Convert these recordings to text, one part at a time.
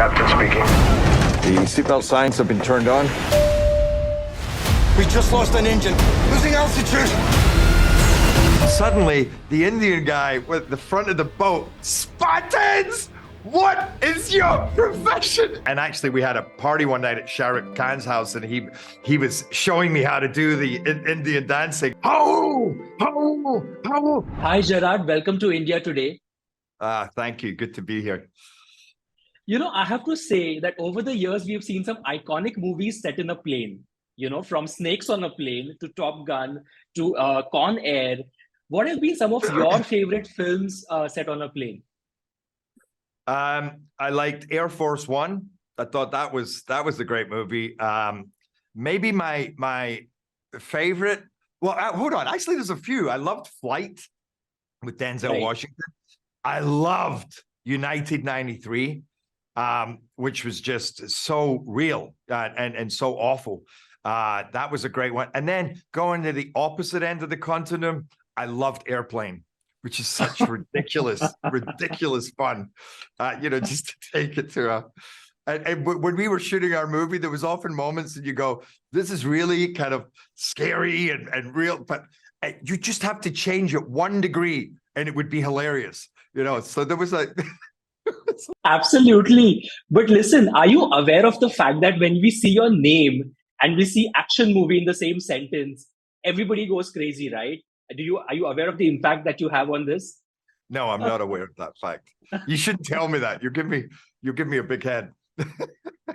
captain speaking. The seatbelt signs have been turned on. We just lost an engine. Losing altitude. Suddenly, the Indian guy with the front of the boat, Spartans! What is your profession? And actually, we had a party one night at Shah Rukh Khan's house, and he was showing me how to do the Indian dancing. Ho! Ho! Ho! Hi, Gerard. Welcome to India today. Thank you. Good to be here. You know, I have to say that over the years, we've seen some iconic movies set in a plane, you know, from Snakes on a Plane to Top Gun to Con Air. What have been some of your favorite films set on a plane? I liked Air Force One. I thought that was a great movie. Maybe my favorite. Well, hold on. Actually, there's a few. I loved Flight with Denzel Washington. I loved United '93, which was just so real and so awful. That was a great one. And then going to the opposite end of the continuum, I loved Airplane, which is such ridiculous fun. Just to take it to a. And when we were shooting our movie, there was often moments that you go, this is really kind of scary and real, but you just have to change it 1 degree and it would be hilarious. So there was like... Absolutely. But listen, are you aware of the fact that when we see your name and we see action movie in the same sentence, everybody goes crazy, right? Are you aware of the impact that you have on this? No, I'm not aware of that fact. You shouldn't tell me that. You give me a big head.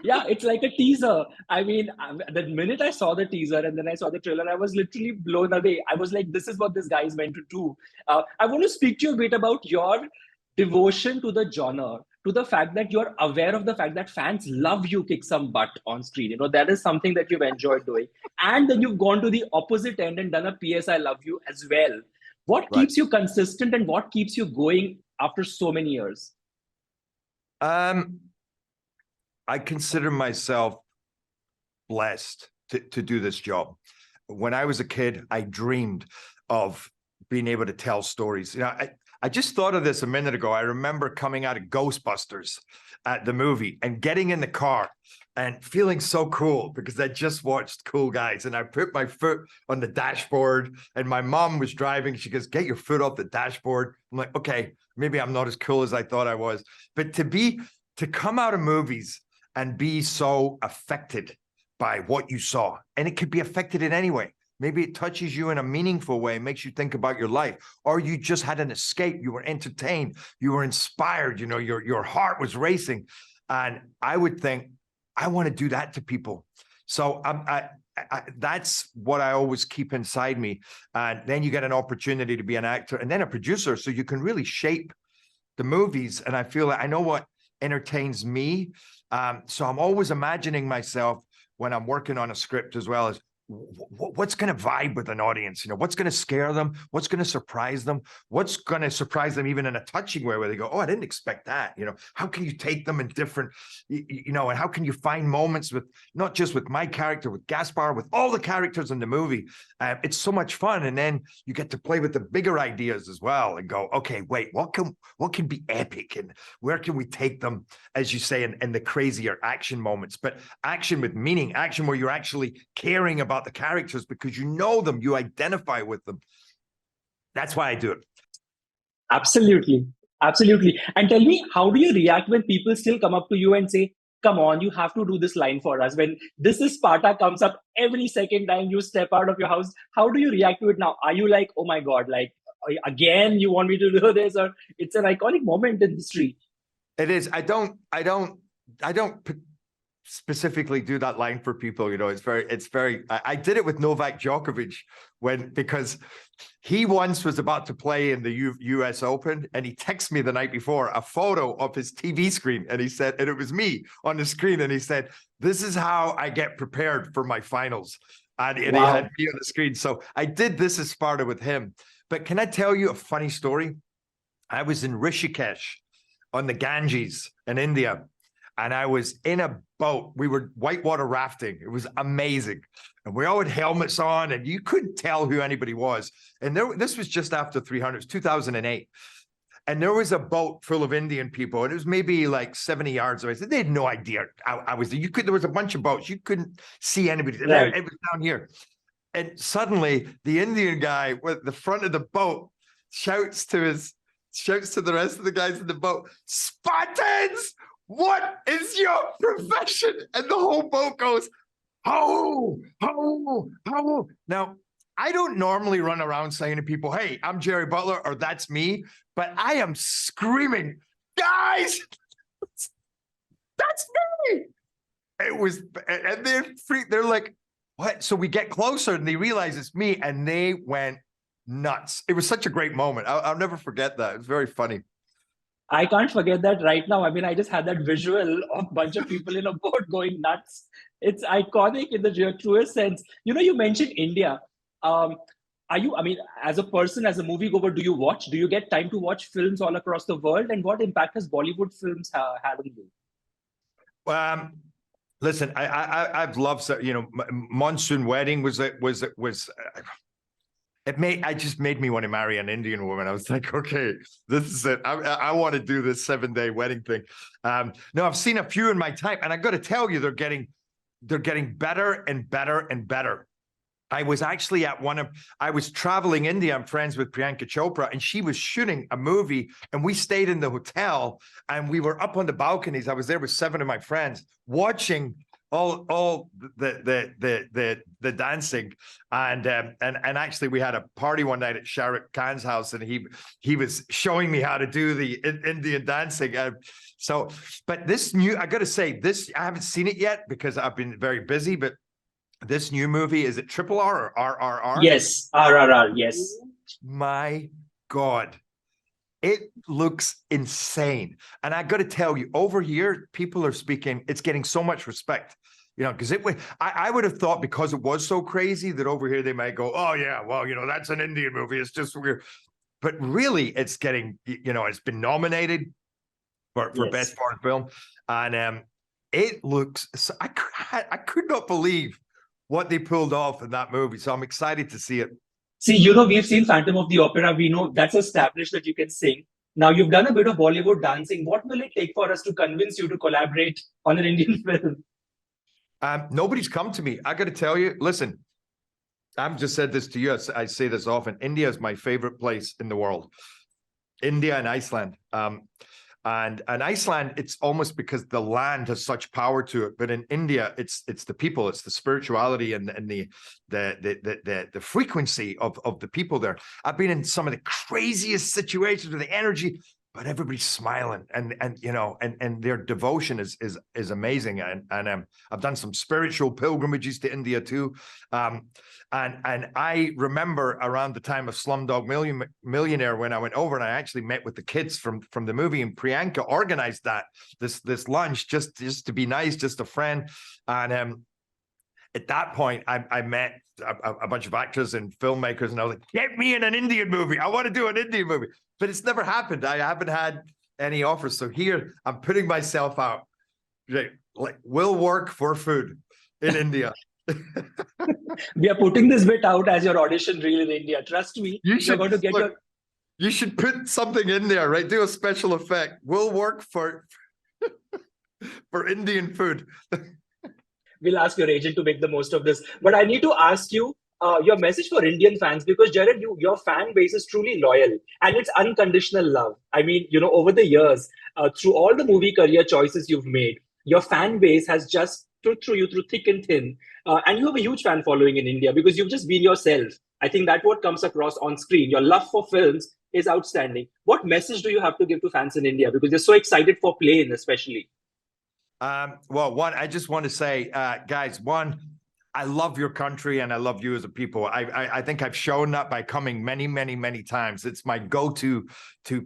Yeah, it's like a teaser. I mean, the minute I saw the teaser and then I saw the trailer, I was literally blown away. I was like, this is what this guy is meant to do. I want to speak to you a bit about your devotion to the genre, to the fact that you're aware of the fact that fans love you kick some butt on screen. That is something that you've enjoyed doing. And then you've gone to the opposite end and done a PS I Love You as well. What keeps you consistent and what keeps you going after so many years? I consider myself blessed to do this job. When I was a kid, I dreamed of being able to tell stories. I just thought of this a minute ago. I remember coming out of Ghostbusters at the movie and getting in the car and feeling so cool because I just watched Cool Guys and I put my foot on the dashboard and my mom was driving. She goes, get your foot off the dashboard. I'm like, okay, maybe I'm not as cool as I thought I was. But to come out of movies and be so affected by what you saw, and it could be affected in any way. Maybe it touches you in a meaningful way, makes you think about your life, or you just had an escape. You were entertained, you were inspired. Your heart was racing, and I would think, I want to do that to people. So that's what I always keep inside me. And then you get an opportunity to be an actor and then a producer, so you can really shape the movies. And I feel like I know what entertains me. So I'm always imagining myself when I'm working on a script as well as what's going to vibe with an audience, what's going to scare them, what's going to surprise them, what's going to surprise them even in a touching way where they go, oh, I didn't expect that. How can you take them in different, and how can you find moments with, not just with my character, with Gaspar, with all the characters in the movie. It's so much fun. And then you get to play with the bigger ideas as well and go, okay, wait, what can be epic and where can we take them, as you say, in the crazier action moments, but action with meaning, action where you're actually caring about the characters because you know them, you identify with them. That's why I do it. Absolutely. And tell me, how do you react when people still come up to you and say, come on, you have to do this line for us? When "This is Sparta" comes up every second time you step out of your house, how do you react to it now? Are you like, oh my God, like, again, you want me to do this? Or it's an iconic moment in history. It is. I don't specifically do that line for people. It's very, I did it with Novak Djokovic because he once was about to play in the US Open and he texted me the night before a photo of his TV screen and he said, and it was me on the screen, and he said, this is how I get prepared for my finals. And he had me on the screen. So I did This Is Sparta with him. But can I tell you a funny story? I was in Rishikesh on the Ganges in India, and I was in a boat. We were whitewater rafting. It was amazing. And we all had helmets on, and you couldn't tell who anybody was. And this was just after 300, 2008. and there was a boat full of Indian people, and it was maybe like 70 yards away. So they had no idea I was there. There was a bunch of boats. You couldn't see anybody. Right. It was down here. And suddenly the Indian guy with the front of the boat shouts to the rest of the guys in the boat, "Spartans, what is your profession?" And the whole boat goes, "Ho, ho, ho." Now, I don't normally run around saying to people, "Hey, I'm Jerry Butler," or "That's me," but I am screaming, "Guys, that's me." It was, and they're like, "What?" So we get closer and they realize it's me, and they went nuts. It was such a great moment. I'll never forget that. It was very funny. I can't forget that right now. I mean, I just had that visual of a bunch of people in a boat going nuts. It's iconic in the truest sense. You mentioned India. I mean, as a person, as a moviegoer, do you get time to watch films all across the world? And what impact has Bollywood films had on you? Listen, I've loved, Monsoon Wedding it just made me want to marry an Indian woman. I was like, okay, this is it. I want to do this 7-day wedding thing. No, I've seen a few in my time, and I got to tell you, they're getting better and better and better. I was actually I was traveling India. I'm friends with Priyanka Chopra, and she was shooting a movie, and we stayed in the hotel, and we were up on the balconies. I was there with 7 of my friends watching all the dancing, and actually we had a party one night at Shah Rukh Khan's house, and he was showing me how to do the Indian dancing. But this I got to say, I haven't seen it yet because I've been very busy, but this new movie, is it RRR or RRR? Yes, RRR, yes. My God, it looks insane. And I got to tell you, over here, people are speaking, it's getting so much respect, because I would have thought, because it was so crazy, that over here they might go, "Oh yeah, well, that's an Indian movie. It's just weird." But really, it's getting, it's been nominated for Yes. Best Foreign Film. And it looks, I could not believe what they pulled off in that movie. So I'm excited to see it. See, we've seen Phantom of the Opera. We know that's established that you can sing. Now you've done a bit of Bollywood dancing. What will it take for us to convince you to collaborate on an Indian film? Nobody's come to me. I got to tell you, listen, I've just said this to you. I say this often. India is my favorite place in the world. India and Iceland. And Iceland, it's almost because the land has such power to it. But in India, it's the people, it's the spirituality and the frequency of the people there. I've been in some of the craziest situations with the energy, but everybody's smiling, and their devotion is amazing. And I've done some spiritual pilgrimages to India too. And I remember around the time of Slumdog Millionaire, when I went over, and I actually met with the kids from the movie, and Priyanka organized this lunch just to be nice, just a friend. And at that point, I met a bunch of actors and filmmakers, and I was like, "Get me in an Indian movie. I want to do an Indian movie." But it's never happened. I haven't had any offers. So here I'm putting myself out. Like, will work for food in India. We are putting this bit out as your audition reel in India. Trust me, you're going to get You should put something in there, right? Do a special effect. Will work for Indian food. We'll ask your agent to make the most of this. But I need to ask you your message for Indian fans, because Gerard, your fan base is truly loyal and it's unconditional love. I mean, over the years, through all the movie career choices you've made, your fan base has just stood through you through thick and thin. And you have a huge fan following in India because you've just been yourself. I think that what comes across on screen. Your love for films is outstanding. What message do you have to give to fans in India? Because they're so excited for Plane, especially. Well, one, I just want to say, guys, I love your country and I love you as a people. I think I've shown that by coming many, many, many times. It's my go-to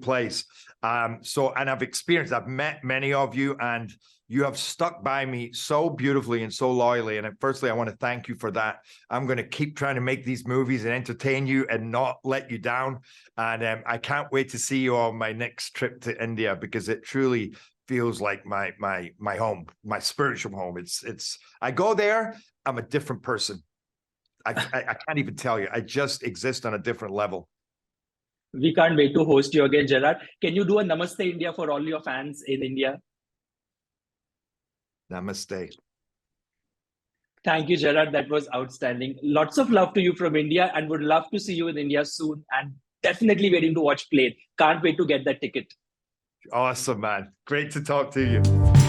place. And I've met many of you, and you have stuck by me so beautifully and so loyally. And firstly, I want to thank you for that. I'm going to keep trying to make these movies and entertain you and not let you down. And I can't wait to see you on my next trip to India, because it truly feels like my home, my spiritual home. It's I go there, I'm a different person. I can't even tell you. I just exist on a different level. We can't wait to host you again, Gerard. Can you do a Namaste India for all your fans in India? Namaste. Thank you, Gerard. That was outstanding. Lots of love to you from India, and would love to see you in India soon. And definitely waiting to watch Plane. Can't wait to get that ticket. Awesome, man. Great to talk to you.